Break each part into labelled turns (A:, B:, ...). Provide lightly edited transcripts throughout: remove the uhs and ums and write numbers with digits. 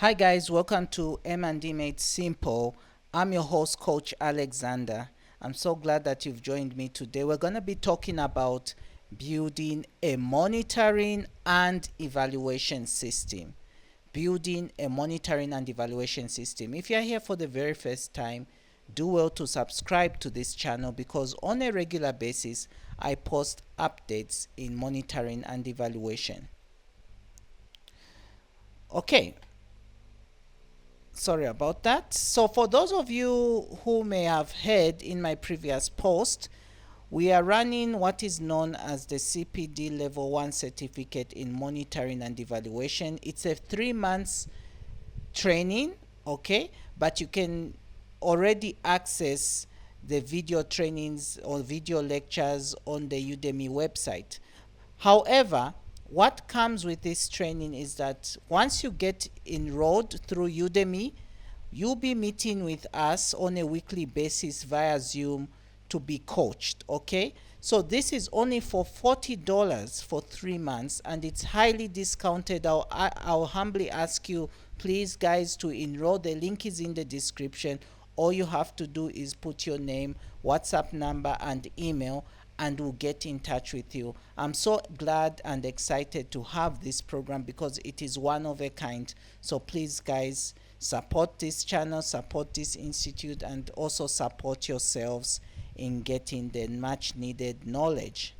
A: Hi guys, welcome to M&D Made Simple. I'm your host, Coach Alexander. I'm so glad that you've joined me today. We're going to be talking about building a monitoring and evaluation system. Building a monitoring and evaluation system. If you're here for the very first time, do well to subscribe to this channel because on a regular basis, I post updates in monitoring and evaluation. Okay, sorry about that. So for those of you who may have heard in my previous post, we are running what is known as the CPD Level 1 certificate in monitoring and evaluation. It's a 3 months training, okay, but you can already access the video trainings or video lectures on the Udemy website. However, what comes with this training is that once you get enrolled through Udemy, you'll be meeting with us on a weekly basis via Zoom to be coached, okay? So this is only for $40 for 3 months and it's highly discounted. I'll humbly ask you, please guys, to enroll. The link is in the description. All you have to do is put your name, WhatsApp number and email and we'll get in touch with you. I'm so glad and excited to have this program because it is one of a kind. So please guys, support this channel, support this institute, and also support yourselves in getting the much needed knowledge.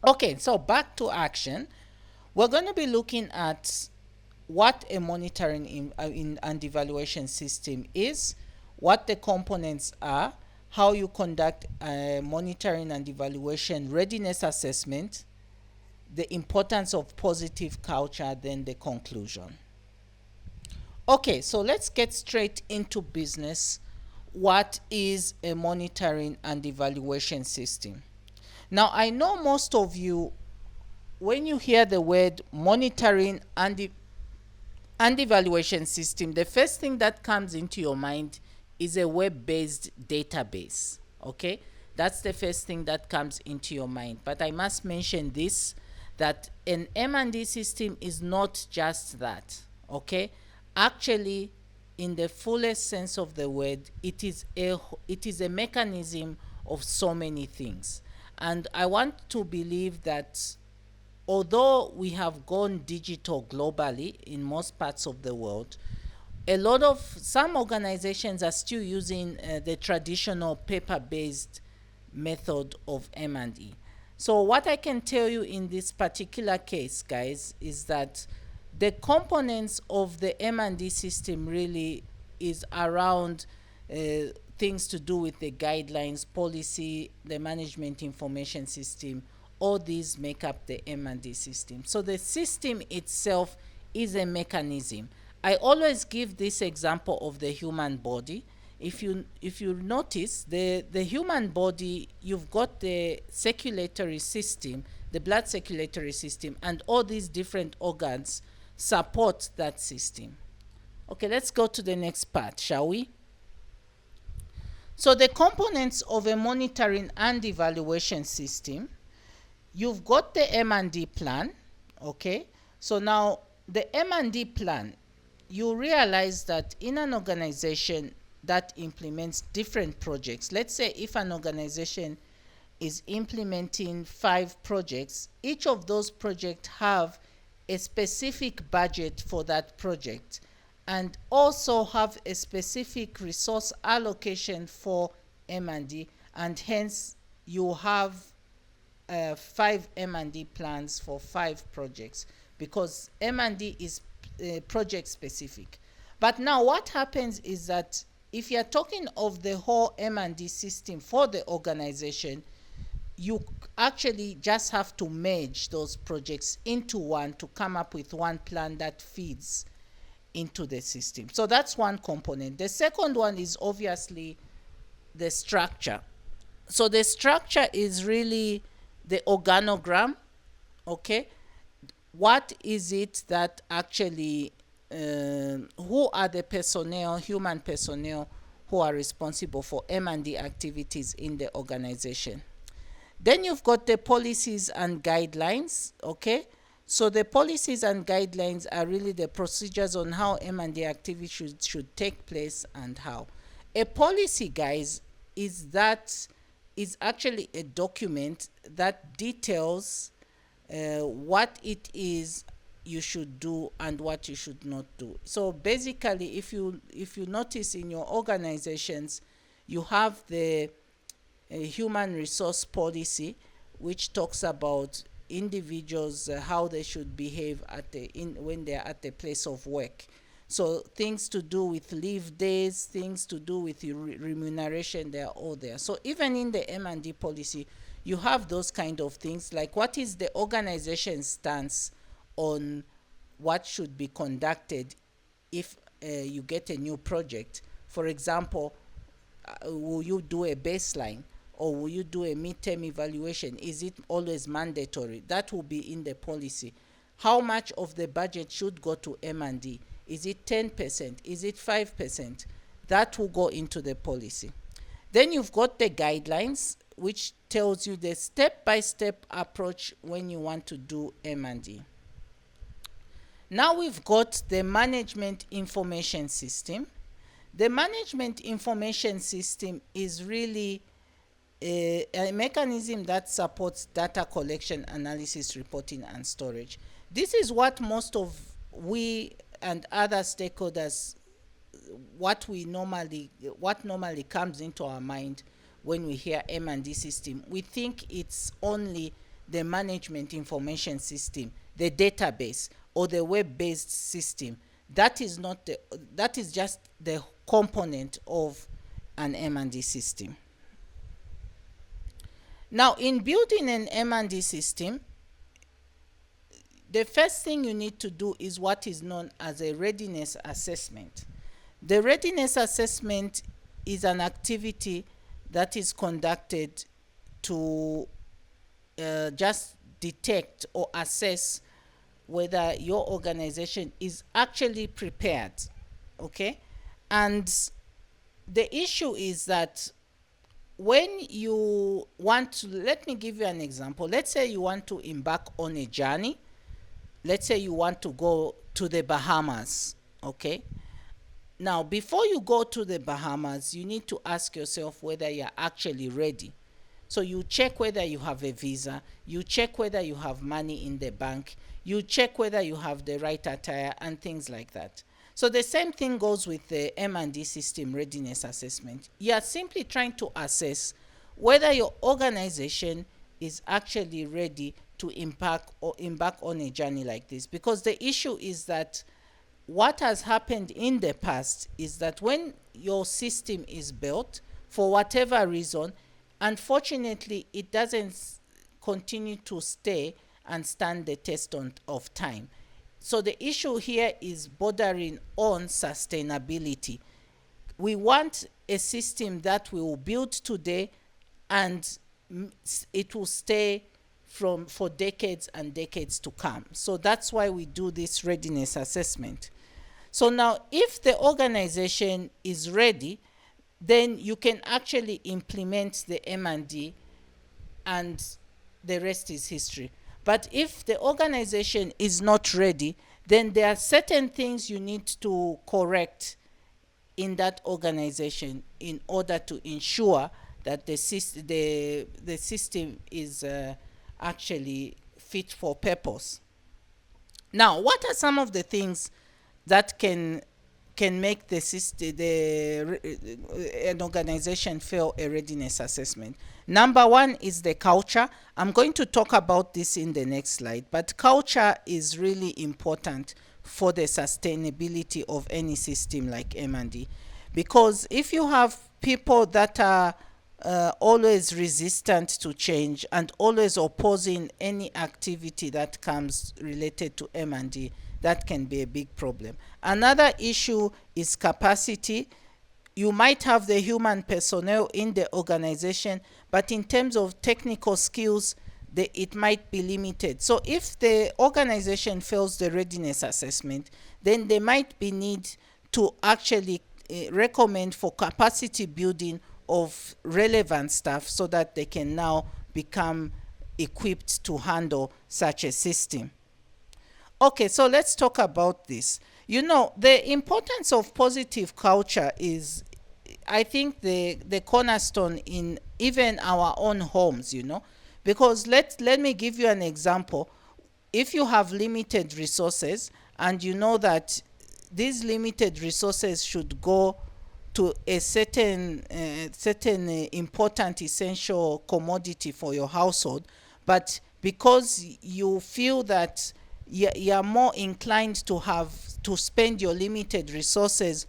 A: Okay, so back to action. We're going to be looking at what a monitoring and evaluation system is, what the components are, how you conduct a monitoring and evaluation readiness assessment, the importance of positive culture, then the conclusion. Okay, so let's get straight into business. What is a monitoring and evaluation system? Now, I know most of you, when you hear the word monitoring and evaluation system, the first thing that comes into your mind is a web-based database, okay? That's the first thing that comes into your mind. But I must mention this, that an M&D system is not just that, okay? Actually, in the fullest sense of the word, it is a mechanism of so many things. And I want to believe that although we have gone digital globally in most parts of the world, some organizations are still using the traditional paper-based method of M&E. So what I can tell you in this particular case, guys, is that the components of the M&E system really is around things to do with the guidelines, policy, the management information system. All these make up the M&E system. So the system itself is a mechanism. I always give this example of the human body. If you notice, the human body, you've got the circulatory system, the blood circulatory system, and all these different organs support that system. Okay, let's go to the next part, shall we? So the components of a monitoring and evaluation system, you've got the M&D plan, okay? So now the M&D plan, you realize that in an organization that implements different projects, let's say if an organization is implementing 5 projects, each of those projects have a specific budget for that project and also have a specific resource allocation for M&D, and hence you have 5 M&D plans for 5 projects because M&D is project specific. But now what happens is that if you're talking of the whole M&D system for the organization, you actually just have to merge those projects into one to come up with one plan that feeds into the system. So that's one component. The second one is obviously the structure. So the structure is really the organogram, okay? What is it that actually, who are the personnel, human personnel, who are responsible for M&D activities in the organization? Then you've got the policies and guidelines, okay? So the policies and guidelines are really the procedures on how M&A activity should take place and how. A policy, guys, is actually a document that details what it is you should do and what you should not do. So basically, if you notice in your organizations, you have the a human resource policy, which talks about individuals, how they should behave when they're at the place of work. So things to do with leave days, things to do with remuneration, they are all there. So even in the M&D policy, you have those kind of things, like what is the organization's stance on what should be conducted if you get a new project. For example, will you do a baseline, or will you do a midterm evaluation? Is it always mandatory? That will be in the policy. How much of the budget should go to M&D? Is it 10%? Is it 5%? That will go into the policy. Then you've got the guidelines, which tells you the step-by-step approach when you want to do M&D. Now we've got the management information system. The management information system is really a mechanism that supports data collection, analysis, reporting, and storage. This is what most of we and other stakeholders, what normally comes into our mind when we hear M&D system. We think it's only the management information system, the database, or the web-based system. That is not that is just the component of an M&D system. Now, in building an M&D system, the first thing you need to do is what is known as a readiness assessment. The readiness assessment is an activity that is conducted to just detect or assess whether your organization is actually prepared. Okay? And the issue is that when you want to, let me give you an example. Let's say you want to embark on a journey. Let's say you want to go to the Bahamas. Okay? Now, before you go to the Bahamas, you need to ask yourself whether you're actually ready. So you check whether you have a visa, you check whether you have money in the bank, you check whether you have the right attire and things like that. So the same thing goes with the M&D system readiness assessment. You are simply trying to assess whether your organization is actually ready to embark on a journey like this. Because the issue is that what has happened in the past is that when your system is built, for whatever reason, unfortunately, it doesn't continue to stay and stand the test of time. So the issue here is bordering on sustainability. We want a system that we will build today and it will stay for decades and decades to come. So that's why we do this readiness assessment. So now, if the organization is ready, then you can actually implement the M&D and the rest is history. But if the organization is not ready, then there are certain things you need to correct in that organization in order to ensure that the system is actually fit for purpose. Now, what are some of the things that can make an organization fail a readiness assessment? Number one is the culture. I'm going to talk about this in the next slide, but culture is really important for the sustainability of any system like M&D, because if you have people that are always resistant to change and always opposing any activity that comes related to M&D, that can be a big problem. Another issue is capacity. You might have the human personnel in the organization, but in terms of technical skills, it might be limited. So if the organization fails the readiness assessment, then there might be need to actually recommend for capacity building of relevant staff so that they can now become equipped to handle such a system. Okay, so let's talk about this. The importance of positive culture is, I think, the cornerstone in even our own homes, because let me give you an example. If you have limited resources and you know that these limited resources should go to a certain important essential commodity for your household, but because you feel that you're more inclined to spend your limited resources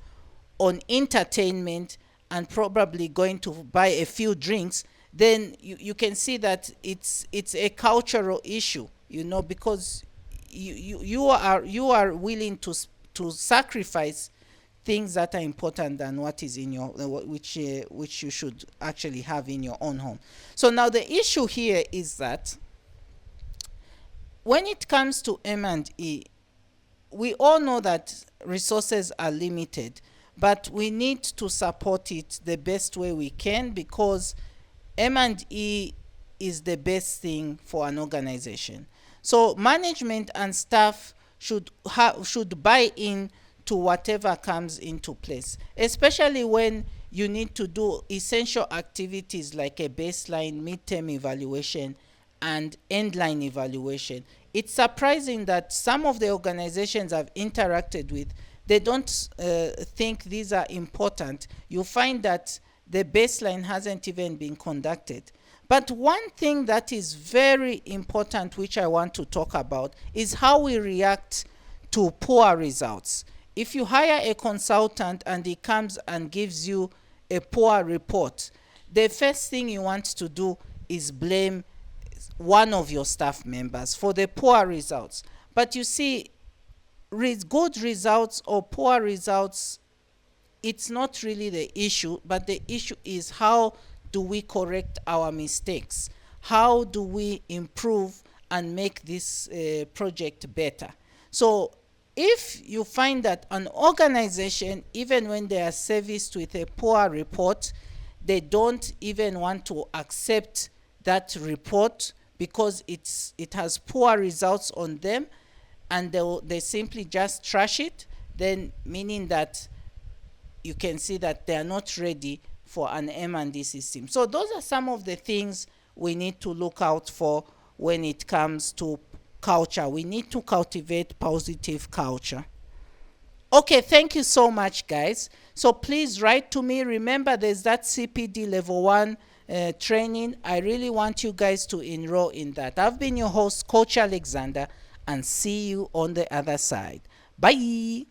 A: on entertainment and probably going to buy a few drinks, then you can see that it's a cultural issue, because you are willing to sacrifice things that are important than what is in your which you should actually have in your own home. So now the issue here is that when it comes to M&E, we all know that resources are limited, but we need to support it the best way we can, because M&E is the best thing for an organization. So management and staff should buy in to whatever comes into place, especially when you need to do essential activities like a baseline, midterm evaluation, and endline evaluation. It's surprising that some of the organizations I've interacted with, they don't think these are important. You find that the baseline hasn't even been conducted. But one thing that is very important, which I want to talk about, is how we react to poor results. If you hire a consultant and he comes and gives you a poor report, the first thing you want to do is blame one of your staff members for the poor results. But you see, good results or poor results, it's not really the issue, but the issue is how do we correct our mistakes? How do we improve and make this project better? So if you find that an organization, even when they are serviced with a poor report, they don't even want to accept that report because it has poor results on them, and they simply just trash it, then meaning that you can see that they are not ready for an M&D system. So those are some of the things we need to look out for when it comes to culture. We need to cultivate positive culture. Okay, thank you so much, guys. So please write to me. Remember, there's that CPD Level 1 training. I really want you guys to enroll in that. I've been your host, Coach Alexander, and see you on the other side. Bye.